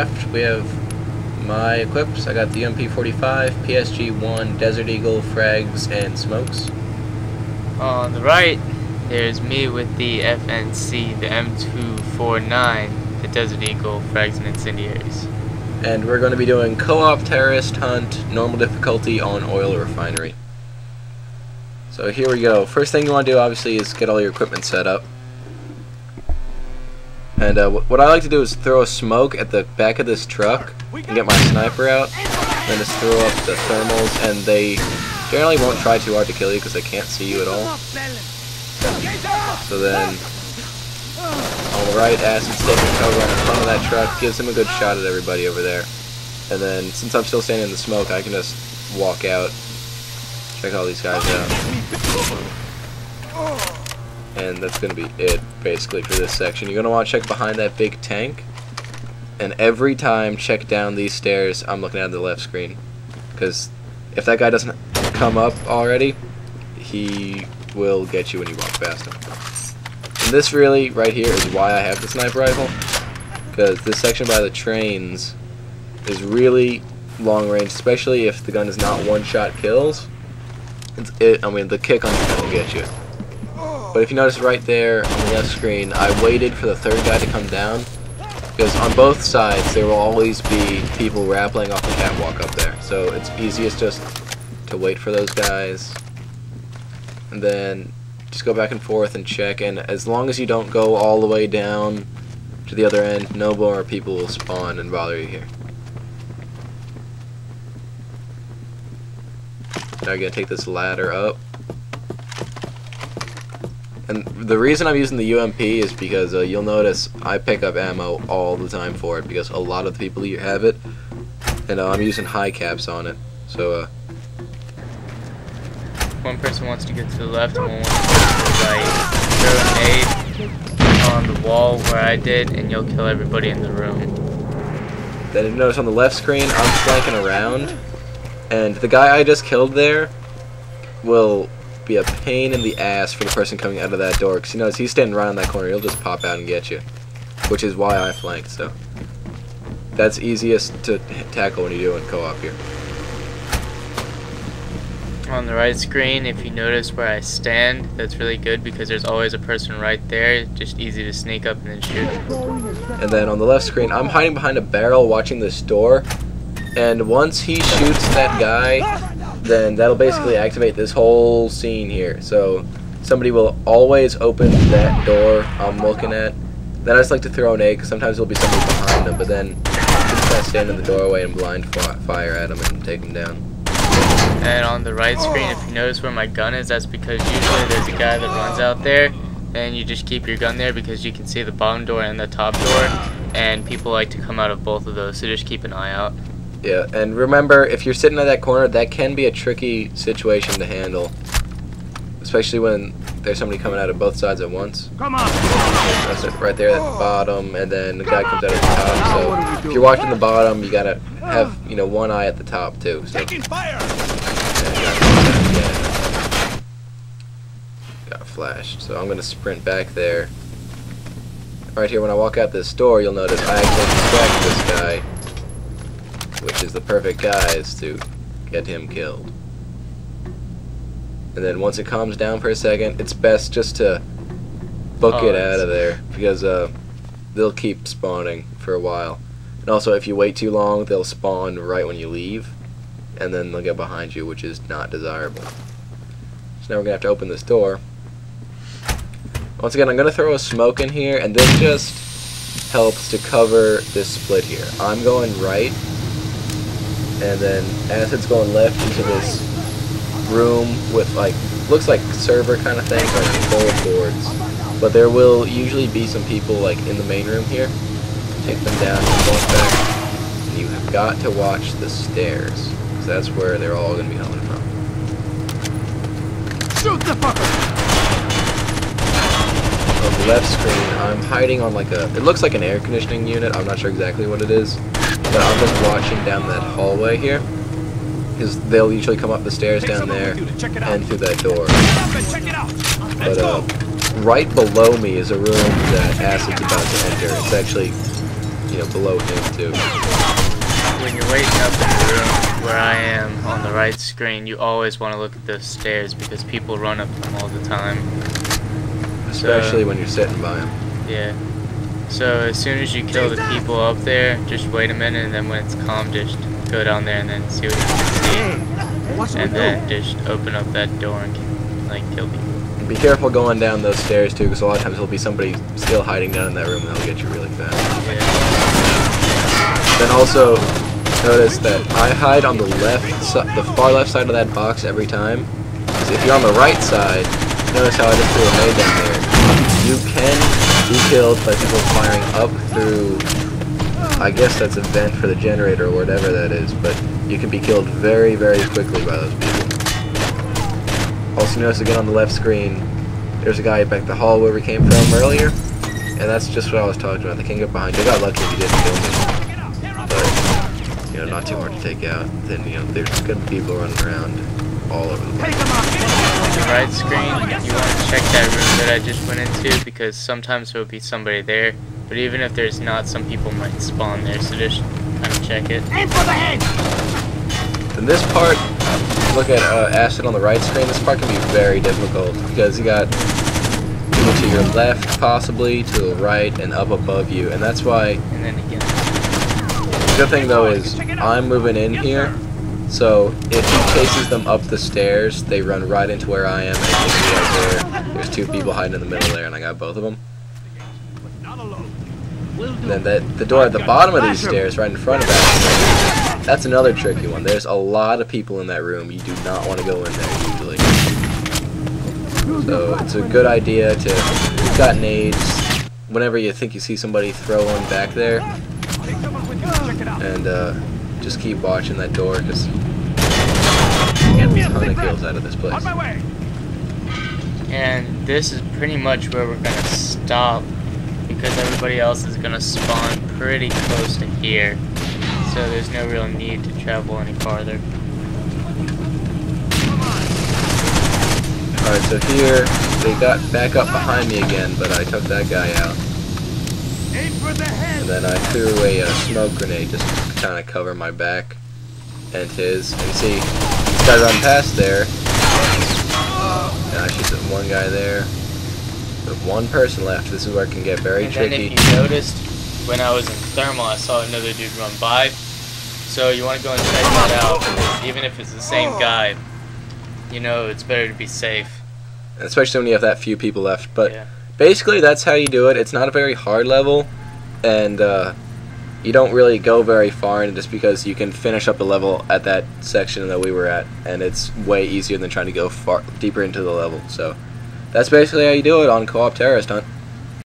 left, we have my equips. I got the MP45, PSG-1, Desert Eagle, frags, and smokes. On the right, there's me with the FNC, the M249, the Desert Eagle, frags, and incendiaries. And we're going to be doing co-op terrorist hunt, normal difficulty on Oil Refinery. So here we go. First thing you want to do, obviously, is get all your equipment set up. And what I like to do is throw a smoke at the back of this truck and get my sniper out. Then just throw up the thermals, and they generally won't try too hard to kill you because they can't see you at all. So then, on the right, Acid's taking cover on the front of that truck, gives him a good shot at everybody over there. And then, since I'm still standing in the smoke, I can just walk out, check all these guys out. And that's going to be it, basically, for this section. You're going to want to check behind that big tank. And every time, check down these stairs. I'm looking at the left screen. Because if that guy doesn't come up already, he will get you when you walk past him. And this really, right here, is why I have the sniper rifle. Because this section by the trains is really long range, especially if the gun is not one-shot kills. The kick on the gun will get you. But if you notice right there on the left screen, I waited for the third guy to come down, because on both sides there will always be people rappelling off the catwalk up there. So it's easiest just to wait for those guys, and then just go back and forth and check, and as long as you don't go all the way down to the other end, no more people will spawn and bother you here. Now I'm going to take this ladder up. And the reason I'm using the UMP is because you'll notice I pick up ammo all the time for it, because a lot of the people here have it, and I'm using high caps on it. So one person wants to get to the left and one wants to get to the right. Throw a nade on the wall where I did, and you'll kill everybody in the room. Then you notice on the left screen I'm flanking around, and the guy I just killed there will be a pain in the ass for the person coming out of that door, because you know, he's standing right on that corner, he'll just pop out and get you, which is why I flanked. So that's easiest to tackle when you're doing co-op here. On the right screen, if you notice where I stand, that's really good because there's always a person right there, just easy to sneak up and then shoot. And then on the left screen, I'm hiding behind a barrel watching this door, and once he shoots that guy, then that'll basically activate this whole scene here. So somebody will always open that door I'm looking at. Then I just like to throw an egg, because sometimes there'll be somebody behind them, but then just kind of stand in the doorway and blind fire at them and take them down. And on the right screen, if you notice where my gun is, that's because usually there's a guy that runs out there, and you just keep your gun there because you can see the bottom door and the top door, and people like to come out of both of those, so just keep an eye out. Yeah, and remember, if you're sitting at that corner, that can be a tricky situation to handle, especially when there's somebody coming out of both sides at once. Come on! That's it right there at the bottom, and then the guy comes out at the top. So if you're watching the bottom, you gotta have, you know, one eye at the top too. So. Taking fire! Got flashed. So I'm gonna sprint back there. Right here, when I walk out this door, you'll notice I actually distract this guy, which is the perfect guise to get him killed. And then once it calms down for a second, it's best just to book it out of there, because they'll keep spawning for a while. And also, if you wait too long, they'll spawn right when you leave, and then they'll get behind you, which is not desirable. So now we're going to have to open this door. Once again, I'm going to throw a smoke in here, and this just helps to cover this split here. I'm going right, and then Acid's going left into this room with, like, looks like server kind of thing, or control boards. But there will usually be some people, like, in the main room here. Take them down and go back. And you have got to watch the stairs, because that's where they're all going to be coming from. Shoot the fucker! On the left screen, I'm hiding on like it looks like an air conditioning unit. I'm not sure exactly what it is, but I'm just watching down that hallway here, because they'll usually come up the stairs down there and through that door. But right below me is a room that Acid's about to enter. It's actually below him too. When you're waiting up in the room where I am on the right screen, you always want to look at those stairs because people run up them all the time. Especially when you're sitting by them. Yeah. So as soon as you kill the people up there, just wait a minute, and then when it's calm, just go down there and then see what you can see. And then just open up that door and kill people. Be careful going down those stairs too, because a lot of times there'll be somebody still hiding down in that room and they'll get you really fast. Yeah. Then also notice that I hide on the far left side of that box every time. So if you're on the right side, notice how I just threw a nade down there. You can be killed by people firing up through, I guess that's a vent for the generator or whatever that is, but you can be killed very, very quickly by those people. Also notice again on the left screen, there's a guy back the hall where we came from earlier, and that's just what I was talking about. They can't get behind you. I got lucky if he didn't kill me, but not too hard to take out. Then there's gonna be people running around all over the place. On the right screen, you want to check that room that I just went into because sometimes there will be somebody there, but even if there's not, some people might spawn there, so just kind of check it. Aim for the head! In this part, look at acid on the right screen. This part can be very difficult because you got people to your left, possibly to the right, and up above you, and that's why. And then again. The good thing though is I'm moving in here, so if he chases them up the stairs, they run right into where I am. And you can see right there, there's two people hiding in the middle there, and I got both of them. And then the door at the bottom of these stairs, right in front of that, that's another tricky one. There's a lot of people in that room. You do not want to go in there usually. So it's a good idea to, you've got nades, whenever you think you see somebody, throw one back there. And just keep watching that door because you get a ton of kills out of this place. And this is pretty much where we're going to stop because everybody else is going to spawn pretty close to here. So there's no real need to travel any farther. Alright, so here, they got back up behind me again, but I took that guy out. And then I threw a smoke grenade just to kind of cover my back and his. And you see, this guy run past there. And I shoot one guy there. With one person left, this is where it can get very tricky. And then if you noticed, when I was in thermal, I saw another dude run by. So you want to go and check that out, because even if it's the same guy, it's better to be safe. Especially when you have that few people left. But yeah. Basically, that's how you do it. It's not a very hard level, and you don't really go very far in it just because you can finish up the level at that section that we were at, and it's way easier than trying to go far deeper into the level. So that's basically how you do it on Co-op Terrorist Hunt.